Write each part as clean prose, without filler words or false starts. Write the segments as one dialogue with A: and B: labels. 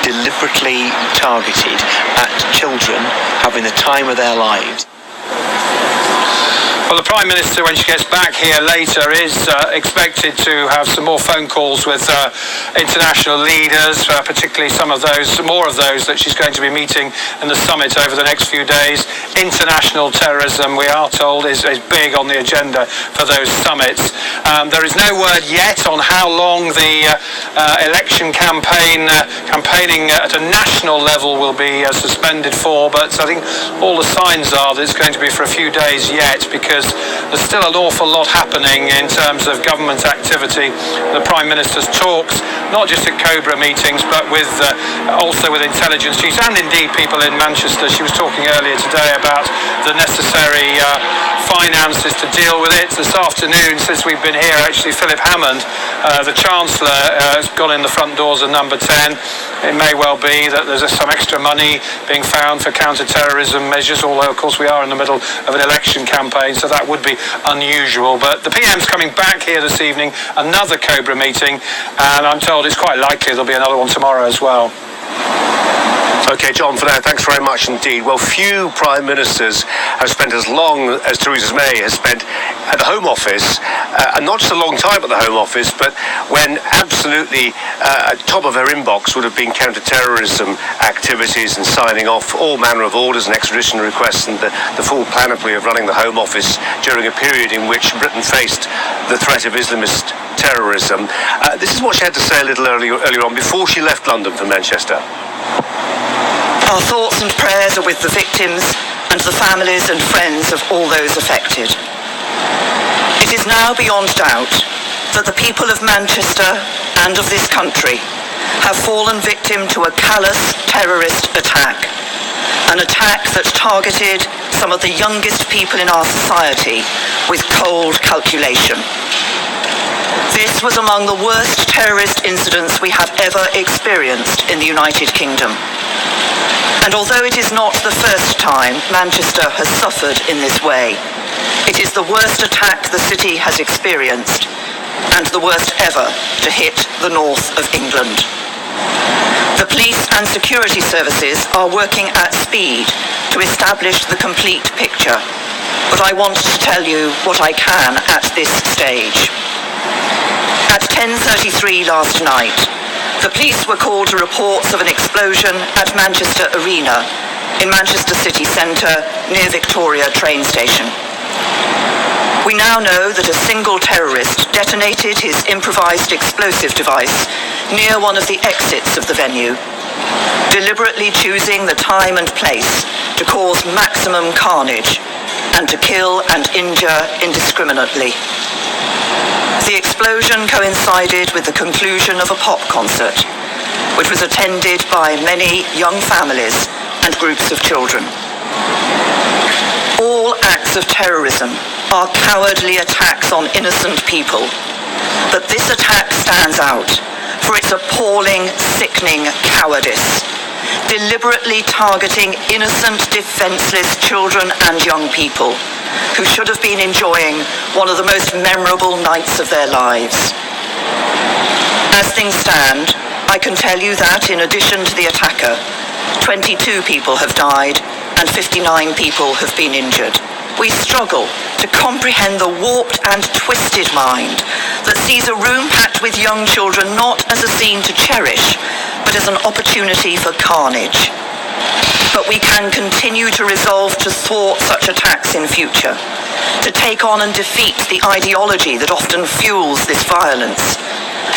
A: deliberately targeted at children having the time of their lives.
B: Well, the Prime Minister, when she gets back here later, is expected to have some more phone calls with international leaders, particularly more of those that she's going to be meeting in the summit over the next few days. International terrorism, we are told, is big on the agenda for those summits. There is no word yet on how long the election campaigning at a national level will be suspended for, but I think all the signs are that it's going to be for a few days yet, because there's still an awful lot happening in terms of government activity. The Prime Minister's talks, not just at Cobra meetings, but also with intelligence chiefs and indeed people in Manchester. She was talking earlier today about the necessary finances to deal with it. This afternoon, since we've been here, actually Philip Hammond, the Chancellor, has gone in the front doors of number 10. It may well be that there's some extra money being found for counter-terrorism measures, although of course we are in the middle of an election campaign, so that would be unusual. But the PM's coming back here this evening, another Cobra meeting, and I'm told it's quite likely there'll be another one tomorrow as well.
C: OK, John, for now, thanks very much indeed. Well, few Prime Ministers have spent as long as Theresa May has spent at the Home Office, and not just a long time at the Home Office, but when absolutely at top of her inbox would have been counter-terrorism activities and signing off all manner of orders and extradition requests and the full panoply of running the Home Office during a period in which Britain faced the threat of Islamist terrorism. This is what she had to say a little earlier on before she left London for Manchester.
D: Our thoughts and prayers are with the victims and the families and friends of all those affected. It is now beyond doubt that the people of Manchester and of this country have fallen victim to a callous terrorist attack, an attack that targeted some of the youngest people in our society with cold calculation. This was among the worst terrorist incidents we have ever experienced in the United Kingdom. And although it is not the first time Manchester has suffered in this way, it is the worst attack the city has experienced, and the worst ever to hit the north of England. The police and security services are working at speed to establish the complete picture, but I want to tell you what I can at this stage. At 10:33 last night, the police were called to reports of an explosion at Manchester Arena in Manchester city centre near Victoria train station. We now know that a single terrorist detonated his improvised explosive device near one of the exits of the venue, deliberately choosing the time and place to cause maximum carnage and to kill and injure indiscriminately. The explosion coincided with the conclusion of a pop concert, which was attended by many young families and groups of children. All acts of terrorism are cowardly attacks on innocent people, but this attack stands out for its appalling, sickening cowardice, deliberately targeting innocent, defenseless children and young people who should have been enjoying one of the most memorable nights of their lives. As things stand, I can tell you that in addition to the attacker, 22 people have died and 59 people have been injured. We struggle to comprehend the warped and twisted mind that sees a room packed with young children not as a scene to cherish, but as an opportunity for carnage. But we can continue to resolve to thwart such attacks in future, to take on and defeat the ideology that often fuels this violence,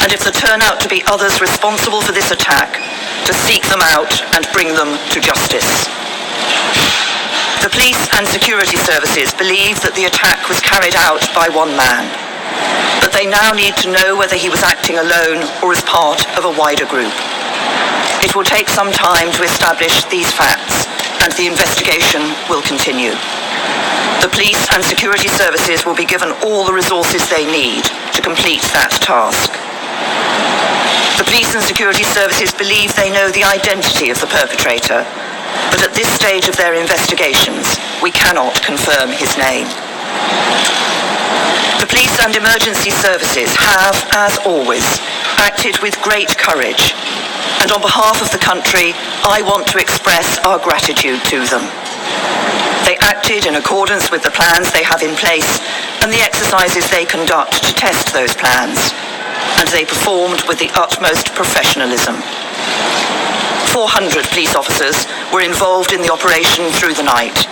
D: and if there turn out to be others responsible for this attack, to seek them out and bring them to justice. The police and security services believe that the attack was carried out by one man, but they now need to know whether he was acting alone or as part of a wider group. It will take some time to establish these facts, and the investigation will continue. The police and security services will be given all the resources they need to complete that task. The police and security services believe they know the identity of the perpetrator, but at this stage of their investigations, we cannot confirm his name. The police and emergency services have, as always, acted with great courage, and on behalf of the country, I want to express our gratitude to them. They acted in accordance with the plans they have in place and the exercises they conduct to test those plans, and they performed with the utmost professionalism. 400 police officers were involved in the operation through the night,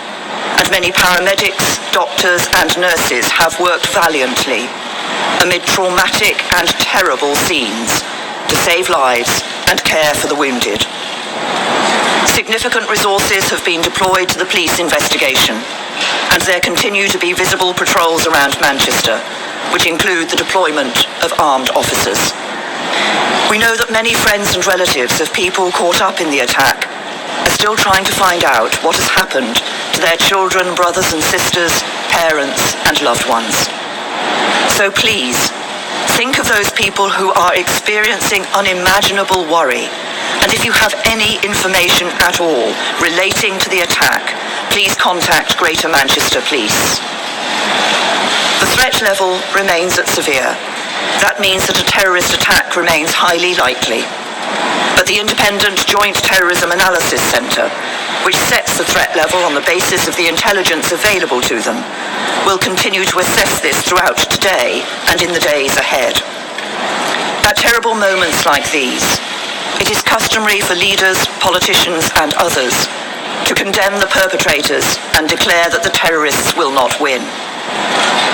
D: and many paramedics, doctors and nurses have worked valiantly amid traumatic and terrible scenes to save lives and care for the wounded. Significant resources have been deployed to the police investigation, and there continue to be visible patrols around Manchester, which include the deployment of armed officers. We know that many friends and relatives of people caught up in the attack are still trying to find out what has happened to their children, brothers and sisters, parents and loved ones. So please, think of those people who are experiencing unimaginable worry, and if you have any information at all relating to the attack, please contact Greater Manchester Police. The threat level remains at severe. That means that a terrorist attack remains highly likely. But the Independent Joint Terrorism Analysis Centre, which sets the threat level on the basis of the intelligence available to them, will continue to assess this throughout today and in the days ahead. At terrible moments like these, it is customary for leaders, politicians and others to condemn the perpetrators and declare that the terrorists will not win.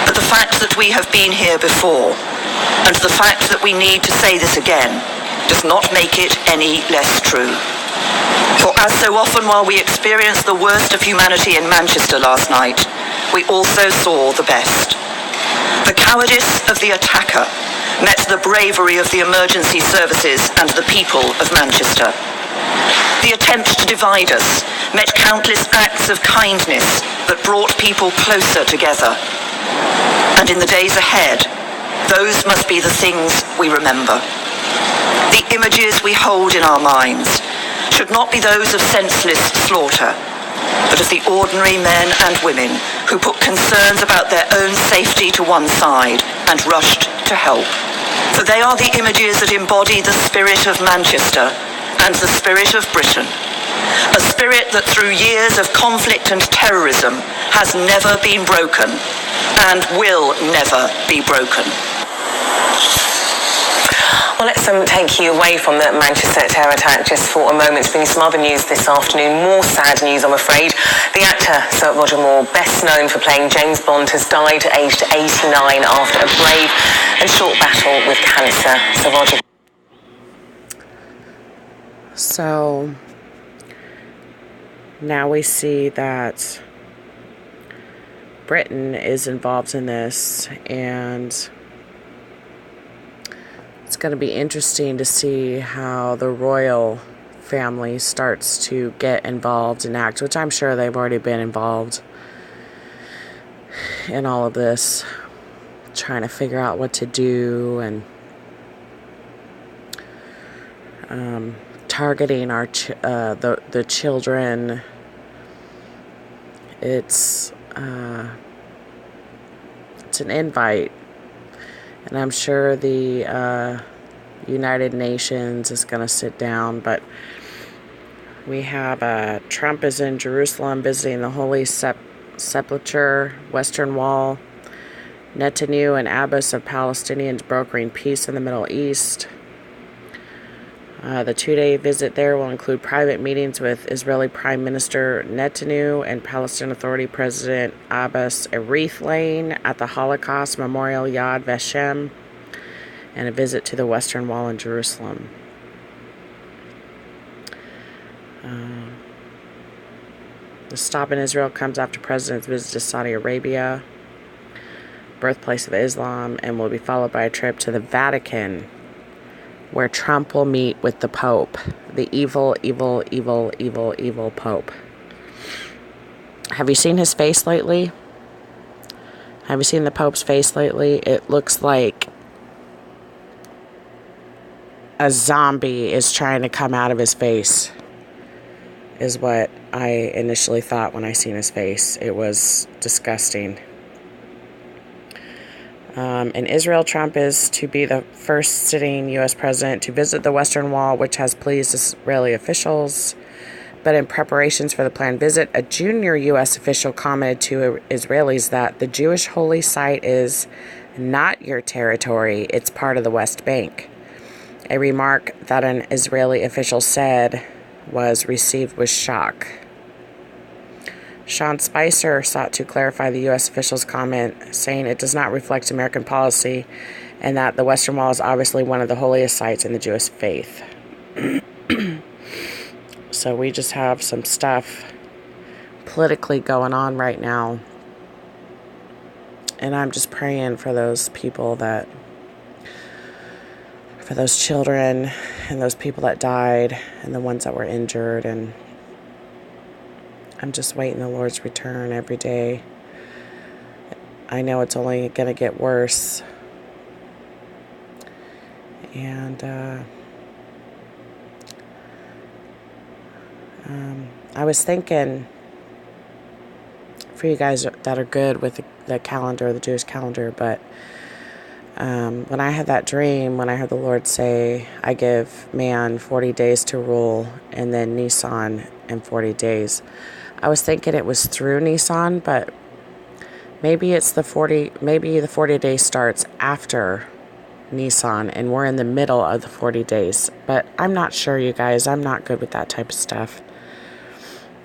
D: But the fact that we have been here before, and the fact that we need to say this again, does not make it any less true. For as so often while we experienced the worst of humanity in Manchester last night, we also saw the best. The cowardice of the attacker met the bravery of the emergency services and the people of Manchester. The attempt to divide us met countless acts of kindness that brought people closer together. And in the days ahead, those must be the things we remember. The images we hold in our minds should not be those of senseless slaughter, but of the ordinary men and women who put concerns about their own safety to one side and rushed to help. For they are the images that embody the spirit of Manchester and the spirit of Britain. A spirit that through years of conflict and terrorism has never been broken and will never be broken.
E: Well, let's take you away from the Manchester terror attack just for a moment to bring you some other news this afternoon. More sad news, I'm afraid. The actor Sir Roger Moore, best known for playing James Bond, has died aged 89 after a brave and short battle with cancer. Sir Roger.
F: So now we see that Britain is involved in this, and it's going to be interesting to see how the royal family starts to get involved and act, which I'm sure they've already been involved in all of this, trying to figure out what to do and targeting our the children. It's an invite. And I'm sure the United Nations is going to sit down, but we have Trump is in Jerusalem visiting the Holy Sepulchre, Western Wall. Netanyahu and Abbas of Palestinians brokering peace in the Middle East. The 2-day visit there will include private meetings with Israeli Prime Minister Netanyahu and Palestinian Authority President Abbas, a wreath laying at the Holocaust Memorial Yad Vashem, and a visit to the Western Wall in Jerusalem. The stop in Israel comes after President's visit to Saudi Arabia, birthplace of Islam, and will be followed by a trip to the Vatican, where Trump will meet with the Pope, the evil Pope. Have you seen his face lately? Have you seen the Pope's face lately? It looks like a zombie is trying to come out of his face, is what I initially thought when I seen his face. It was disgusting. In Israel, Trump is to be the first sitting U.S. president to visit the Western Wall, which has pleased Israeli officials. But in preparations for the planned visit, a junior U.S. official commented to Israelis that the Jewish holy site is not your territory, it's part of the West Bank. A remark that an Israeli official said was received with shock. Sean Spicer sought to clarify the U.S. official's comment, saying it does not reflect American policy and that the Western Wall is obviously one of the holiest sites in the Jewish faith. So we just have some stuff politically going on right now. And I'm just praying for those people for those children and those people that died and the ones that were injured. And I'm just waiting the Lord's return every day. I know it's only going to get worse. And I was thinking, for you guys that are good with the calendar, the Jewish calendar, but when I had that dream, when I heard the Lord say, I give man 40 days to rule, and then Nisan in 40 days, I was thinking it was through Nisan, but maybe the 40 days starts after Nisan, and we're in the middle of the 40 days. But I'm not sure, you guys. I'm not good with that type of stuff.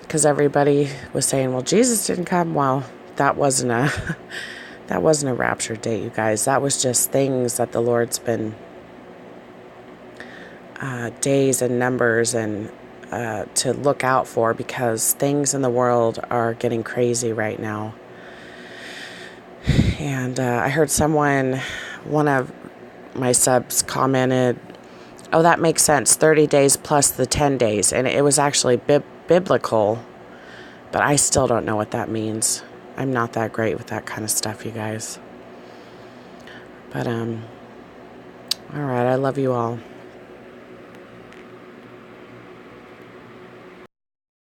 F: Because everybody was saying, well, Jesus didn't come. Well, that wasn't a rapture date, you guys. That was just things that the Lord's been days and numbers and to look out for, because things in the world are getting crazy right now. And I heard one of my subs commented, oh, that makes sense, 30 days plus the 10 days. And it was actually biblical, but I still don't know what that means. I'm not that great with that kind of stuff, you guys. But, all right, I love you all.